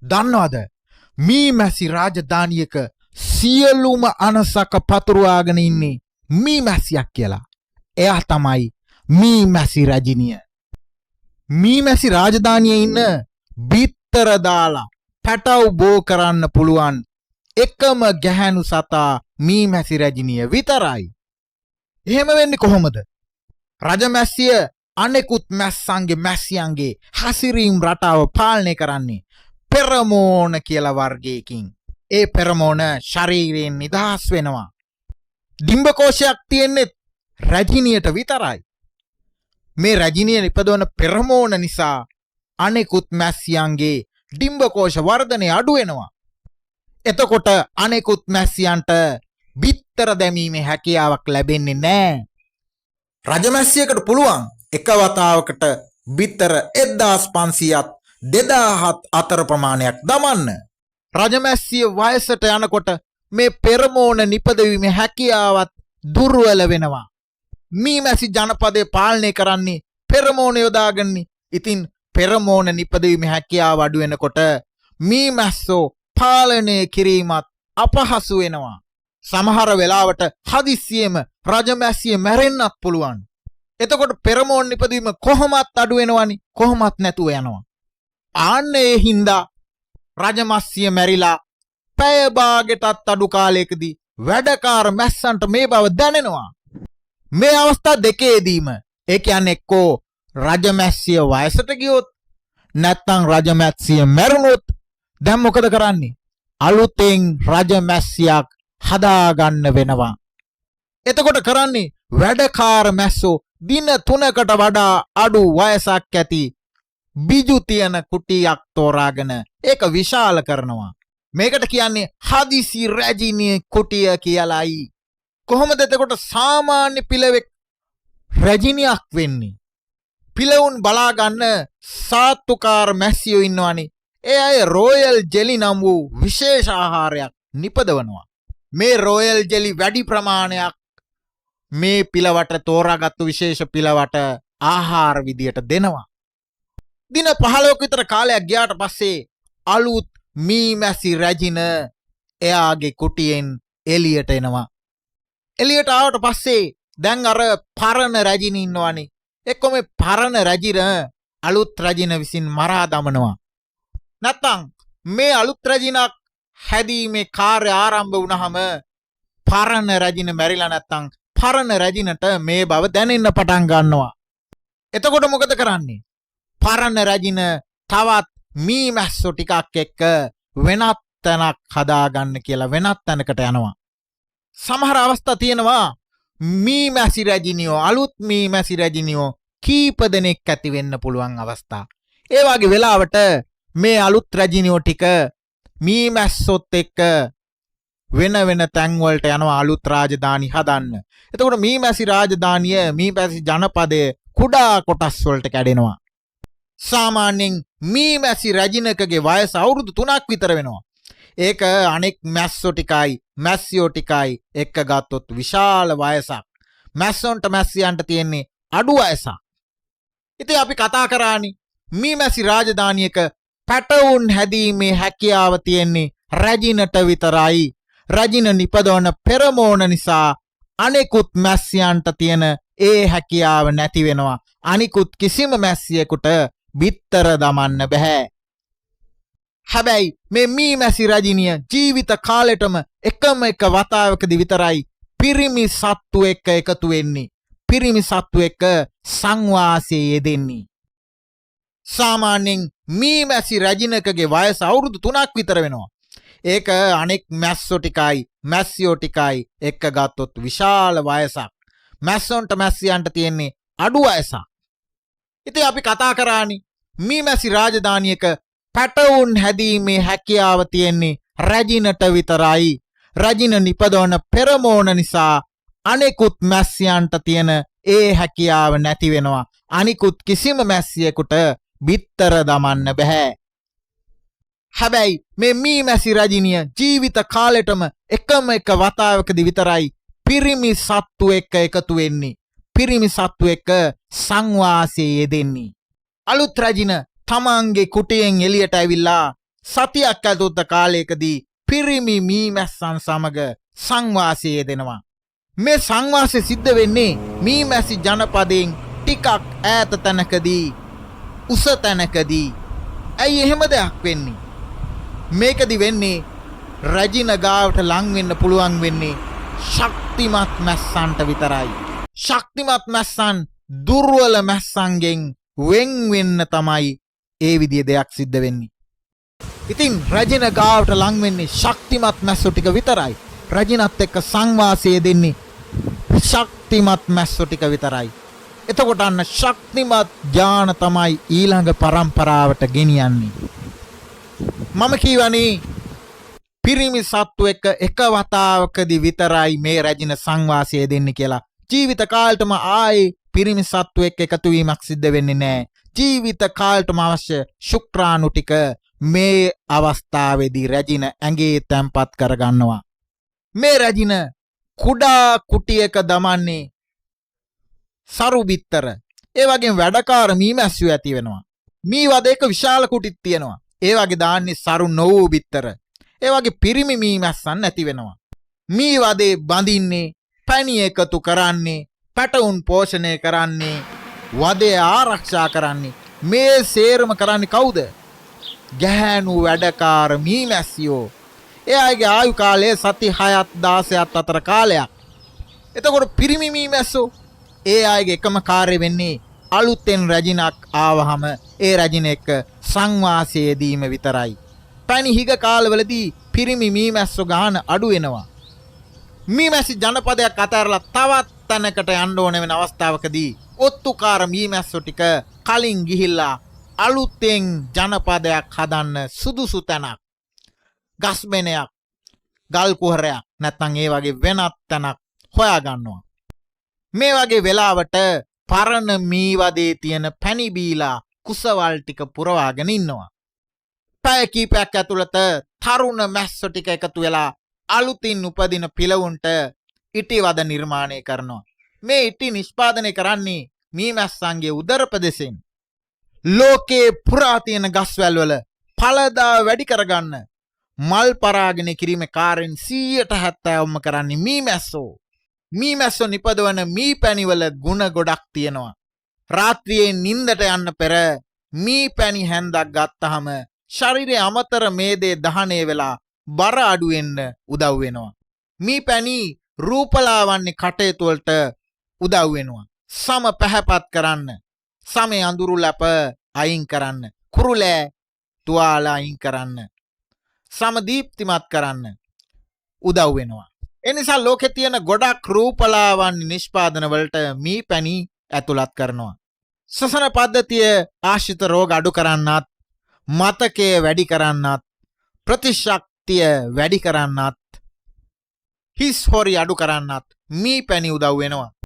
දන්නවද මීමැසි රාජධානියක සියලුම අනසක පතුරවාගෙන ඉන්නේ මීමැසියක් කියලා. එයා තමයි මීමැසි රජිනිය. මීමැසි රාජධානියේ ඉන්න බිත්තර දාලා පැටව බෝ කරන්න පුළුවන් එකම ගැහැණු සතා මීමැසි රජිනිය විතරයි. එහෙම වෙන්නේ කොහොමද? රජමැස්සිය අනෙකුත් මැස්සන්ගේ මැස්සියන්ගේ හැසිරීම් රටාව පාලනය කරන්නේ පෙරමෝන කියලා වර්ගයකින්. ඒ පෙරමෝන ශරීරයෙන් නිදහස් වෙනවා. ඩිම්බකෝෂයක් තියෙන්නේ රජිනියට විතරයි. මේ රජිනිය ඉපදවන පෙරමෝන නිසා අනෙකුත් මැස්සියන්ගේ ඩිම්බකෝෂ වර්ධනය අඩු වෙනවා. එතකොට අනෙකුත් මැස්සියන්ට බිත්තර දැමීමේ හැකියාවක් ලැබෙන්නේ නැහැ. රජමැස්සියකට පුළුවන් එක වතාවකට බිත්තර 1500ත් 2000ත් අතර ප්‍රමාණයක් දමන්න. රජමැස්සිය වයසට යනකොට මේ පෙරමෝන නිපදවීමේ හැකියාවත් දුර්වල වෙනවා. මීමැසි ජනපදය පාලනය කරන්නේ පෙරමෝන යොදාගන්නේ. ඉතින් පෙරමෝන නිපදවීමේ හැකියාව අඩු වෙනකොට මීමැස්සෝ පාලනය කිරීමත් අපහසු වෙනවා. සමහර වෙලාවට හදිස්සියෙම රජමැස්සිය මැරෙන්නත් පුළුවන්. එතකොට පෙරමෝන නිපදවීම කොහොමත් අඩු වෙනවනි, කොහොමත් නැතුව යනවා. ආන්න ඒ හින්දා රජමැස්සිය මැරිලා පැය භාගයටත් අඩු කාලයකදී වැඩකාර මැස්සන්ට මේ බව දැනෙනවා. මේ අවස්ථා දෙකේදීම ඒ කියන්නේ එක්කෝ රජමැස්සිය වයසට ගියොත් නැත්නම් රජමැස්සිය මැරුණොත් දැන් මොකද කරන්නේ? අලුතෙන් රජමැස්සියක් හදාගන්න වෙනවා. එතකොට කරන්නේ වැඩකාර මැස්සෝ දින 3කට වඩා අඩු වයසක් ඇති බිජු තියෙන කුටියක් තෝරාගෙන ඒක විශාල කරනවා. මේකට කියන්නේ හදිසි රැජිනිය කුටිය කියලායි. කොහොමද එතකොට සාමාන්‍ය පිළවෙක් රැජිනියක් වෙන්නේ? පිළවුන් බලා ගන්න සාත්තුකාර මැස්සියෝ ඉන්නවනේ. ඒ අය රොයල් ජෙලි නම් වූ විශේෂ ආහාරයක් නිපදවනවා. මේ රොයල් ජෙලි වැඩි ප්‍රමාණයක් මේ පිළවට තෝරාගත්තු විශේෂ පිළවට ආහාර විදියට දෙනවා. දින 15ක විතර කාලයක් ගියාට පස්සේ අලුත් මීමැසි රැජින එයාගේ කුටියෙන් එළියට එනවා. එළියට ආවට පස්සේ දැන් අර පරණ රැජින ඉන්නවනේ. එක්ක මේ පරණ රැජින අලුත් රැජින විසින් මරා දමනවා. නැත්තම් මේ අලුත් රැජිනක් හැදීමේ කාර්ය ආරම්භ වුණාම පරණ රැජින මැරිලා නැත්තම් පරණ රැජිනට මේ බව දැනෙන්න පටන් ගන්නවා. එතකොට මොකද කරන්නේ? පරණ රැජින තවත් මීමැස්සෝ ටිකක් එක්ක වෙනත් තැනක් හදාගන්න කියලා වෙනත් තැනකට යනවා. සමහර අවස්ථා තියෙනවා මීමැසි රැජිනියෝ අලුත් මීමැසි රැජිනියෝ කීප දෙනෙක් ඇති වෙන්න පුළුවන් අවස්ථා. ඒ වගේ වෙලාවට මේ අලුත් රැජිනියෝ ටික මීමැස්සොත් එක්ක වෙන වෙන තැන් වලට යනවා අලුත් රාජධානි හදන්න. එතකොට මීමැසි රාජධානිය මීමැසි ජනපදය කුඩා කොටස් වලට කැඩෙනවා. සාමාන්‍යයෙන් මීමැසි රැජිනකගේ වයස අවුරුදු 3ක් විතර වෙනවා. ඒක අනෙක් මැස්සෝ ටිකයි මැස්සියෝ ටිකයි එක්ක ගත්තොත් විශාල වයසක්. මැස්සොන්ට මැස්සියන්ට තියෙන්නේ අඩු වයසක්. ඉතින් අපි කතා කරානේ මීමැසි රාජධානියක පැටවුන් හැදීමේ හැකියාව තියෙන්නේ රැජිනට විතරයි. රැජින නිපදවන පෙරමෝන නිසා අනෙකුත් මැස්සියන්ට තියෙන ඒ හැකියාව නැති වෙනවා. අනිකුත් කිසිම මැස්සියෙකුට බිත්තර දමන්න බෑ. හැබැයි මේ මීමැසි රැජිනිය ජීවිත කාලෙටම එකම එක වතාවකදී විතරයි පිරිමි සත්තු එක්ක එකතු වෙන්නේ. පිරිමි සත්තු එක්ක සංවාසයේ යෙදෙන්නේ. සාමාන්‍යයෙන් මීමැසි රැජිනකගේ වයස අවුරුදු 3ක් විතර වෙනවා. ඒක අනෙක් මැස්සෝ ටිකයි මැස්සියෝ ටිකයි එක්ක ගත්තොත් විශාල වයසක්. මැස්සොන්ට මැස්සියන්ට තියෙන්නේ අඩු වයසක්. ඉතින් අපි කතා කරානේ මීමැසි රාජධානියක පැටවුන් හැදීමේ හැකියාව තියෙන්නේ රැජිනට විතරයි. රැජින නිපදවන පෙරමෝන නිසා අනෙකුත් මැස්සියන්ට තියෙන ඒ හැකියාව නැති වෙනවා. අනිකුත් කිසිම මැස්සියෙකුට බිත්තර දමන්න බෑ. හැබැයි මේ මීමැසි රැජිනිය ජීවිත කාලෙටම එකම එක වතාවකදී විතරයි පිරිමි සත්තු එක්ක එකතු වෙන්නේ. පිරිමි සත්තු එක්ක සංවාසයේ යෙදෙන්නේ. අලුත් රැජින තමන්ගේ කුටියෙන් එළියට ඇවිල්ලා සතියක් ඇතුළත කාලයකදී පිරිමි මීමැස්සන් සමග සංවාසය දෙනවා. මේ සංවාසය සිද්ධ වෙන්නේ මීමැසි ජනපදයෙන් ටිකක් ඈත තැනකදී, උස තැනකදී. ඇයි එහෙම දෙයක් වෙන්නේ? මේකදි වෙන්නේ රැජින ගාවට ලං වෙන්න පුළුවන් වෙන්නේ ශක්තිමත් මැස්සන්ට විතරයි. ශක්තිමත් මැස්සන් දුර්වල මැස්සන්ගෙන් වෙන් වෙන්න තමයි ඒ විදිය දෙයක් සිද්ධ වෙන්නේ. ඉතින් රැජින ගාවට ලං වෙන්නේ ශක්තිමත් මැස්සෝ ටික විතරයි. රැජිනත් එක්ක සංවාසය දෙන්නේ ශක්තිමත් මැස්සෝ ටික විතරයි. එතකොට අන්න ශක්තිමත් ඥාන තමයි ඊළඟ පරම්පරාවට ගෙනියන්නේ. මම කියවනේ පිරිමි සත්තු එක්ක එක වතාවකදී විතරයි මේ රැජින සංවාසය දෙන්නේ කියලා. ජීවිත කාලෙටම ආයේ පිරිමි සත්තු එක්ක එකතු වීමක් සිද්ධ වෙන්නේ නැහැ. ජීවිත කාලෙටම අවශ්‍ය ශුක්‍රාණු ටික මේ අවස්ථාවේදී රැජින ඇඟේ තැම්පත් කරගන්නවා. මේ රැජින කුඩා කුටියක දමන්නේ සරු බිත්තර. ඒ වගේම වැඩකාර මීමැස්සු ඇති වෙනවා. මී වදයක විශාල කුටිත් තියෙනවා. ඒ වගේ දාන්නේ සරු නොවූ බිත්තර. ඒ වගේ පිරිමි මීමැස්සන් ඇති වෙනවා. මී වදේ බඳින්නේ, පැණි එකතු කරන්නේ, පැටවුන් පෝෂණය කරන්නේ, වදේ ආරක්ෂා කරන්නේ. මේ සේරම කරන්නේ කවුද? ගැහැණු වැඩකාර මීමැස්සියෝ. එයාගේ ආයු කාලය සති 6ත් 16ත් අතර කාලයක්. එතකොට පිරිමි මීමැස්සෝ ඒ අයගේ එකම කාර්යය වෙන්නේ අලුතෙන් රැජිනක් ආවහම ඒ රැජින එක්ක සංවාසය දීම විතරයි. පැණි හිග කාලවලදී පිරිමි මීමැස්සෝ ගාන අඩු වෙනවා. මීමැසි ජනපදයක් අතහැරලා තවත් තැනකට යන්න ඕන වෙන අවස්ථාවකදී ඔත්තුකාර මීමැස්සෝ ටික කලින් ගිහිල්ලා අලුතෙන් ජනපදයක් හදන්න සුදුසු තැනක්, ගස්බෙනයක්, ගල් කුහරයක් නැත්නම් ඒ වගේ වෙනත් තැනක් හොයා ගන්නවා. මේ වගේ වෙලාවට පරණ මී වදේ තියෙන පැණි බීලා කුසවල් ටික පුරවාගෙන ඉන්නවා. පැය කීපයක් ඇතුළත තරුණ මැස්සෝ ටික එකතු වෙලා අලුතින් උපදින පිළවුන්ට ඉටි වද නිර්මාණය කරනවා. මේ ඉටි නිෂ්පාදනය කරන්නේ මීමැස්සන්ගේ උදර ප්‍රදේශයෙන්. ලෝකේ පුරා තියෙන ගස්වැල් වල ඵලදා වැඩි කරගන්න මල් පරාගෙන කිරීමේ කාර්යයෙන් 70%ම කරන්නේ මීමැස්සෝ. මීමැස්සෝ නිපදවන මී පැණිවල ගුණ ගොඩක් තියෙනවා. රාත්‍රියේ නිින්දට යන්න පෙර මී පැණි හැන්දක් ගත්තාම ශරීරයේ අමතර මේදේ දහණය වෙලා බර අඩු වෙන්න උදව් වෙනවා. මී පැණි රූපලාවන්‍ය කටයුතු වලට උදව් වෙනවා. සම පැහැපත් කරන්න, සමේ අඳුරු ලැප අයින් කරන්න, කුරුලෑ තුවාල අයින් කරන්න, සම දීප්තිමත් කරන්න උදව් වෙනවා. එනිසා ලෝකේ තියෙන ගොඩක් රූපලාවන්‍ය නිෂ්පාදන වලට මී පැණි ඇතුළත් කරනවා. ශ්වසන පද්ධතිය ආශ්‍රිත රෝග අඩු කරන්නත්, මතකය වැඩි කරන්නත්, ප්‍රතිශක්තිය වැඩි කරන්නත්, හිස් හොරි අඩු කරන්නත් මී පැණි උදව් වෙනවා.